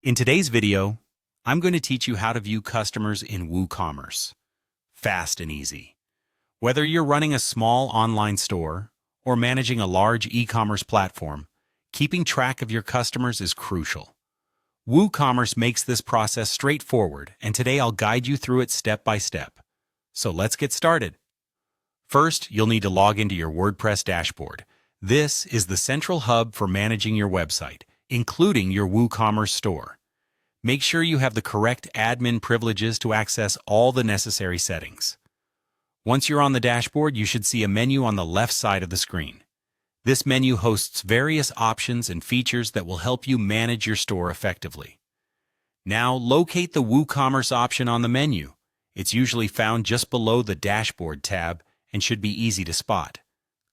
In today's video, I'm going to teach you how to view customers in WooCommerce. Fast and easy. Whether you're running a small online store or managing a large e-commerce platform, keeping track of your customers is crucial. WooCommerce makes this process straightforward, and today I'll guide you through it step by step. So let's get started. First, you'll need to log into your WordPress dashboard. This is the central hub for managing your website, including your WooCommerce store. Make sure you have the correct admin privileges to access all the necessary settings. Once you're on the dashboard, you should see a menu on the left side of the screen. This menu hosts various options and features that will help you manage your store effectively. Now, locate the WooCommerce option on the menu. It's usually found just below the Dashboard tab and should be easy to spot.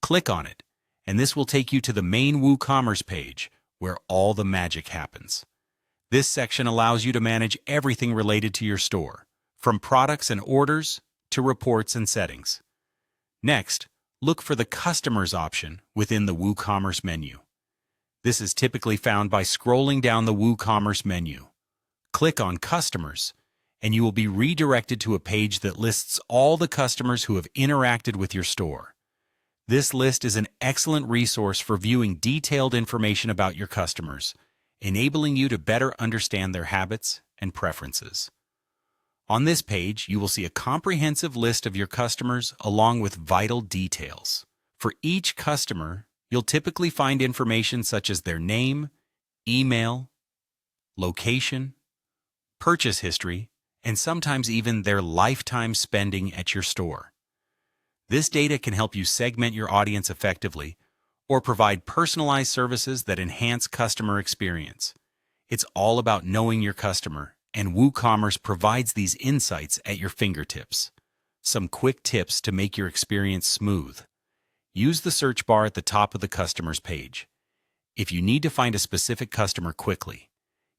Click on it, and this will take you to the main WooCommerce page, where all the magic happens. This section allows you to manage everything related to your store, from products and orders to reports and settings. Next, look for the Customers option within the WooCommerce menu. This is typically found by scrolling down the WooCommerce menu. Click on Customers, and you will be redirected to a page that lists all the customers who have interacted with your store. This list is an excellent resource for viewing detailed information about your customers, enabling you to better understand their habits and preferences. On this page, you will see a comprehensive list of your customers along with vital details. For each customer, you'll typically find information such as their name, email, location, purchase history, and sometimes even their lifetime spending at your store. This data can help you segment your audience effectively or provide personalized services that enhance customer experience. It's all about knowing your customer, and WooCommerce provides these insights at your fingertips. Some quick tips to make your experience smooth. Use the search bar at the top of the Customers page. If you need to find a specific customer quickly,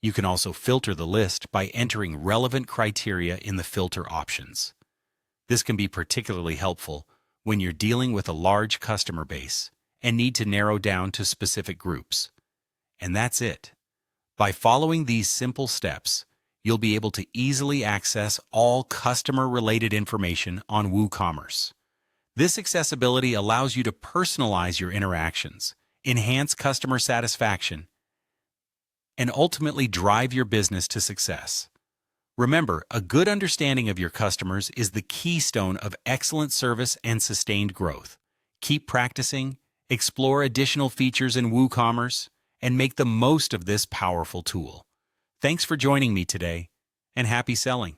you can also filter the list by entering relevant criteria in the filter options. This can be particularly helpful when you're dealing with a large customer base and need to narrow down to specific groups. And that's it. By following these simple steps, you'll be able to easily access all customer-related information on WooCommerce. This accessibility allows you to personalize your interactions, enhance customer satisfaction, and ultimately drive your business to success. Remember, a good understanding of your customers is the keystone of excellent service and sustained growth. Keep practicing, explore additional features in WooCommerce, and make the most of this powerful tool. Thanks for joining me today, and happy selling!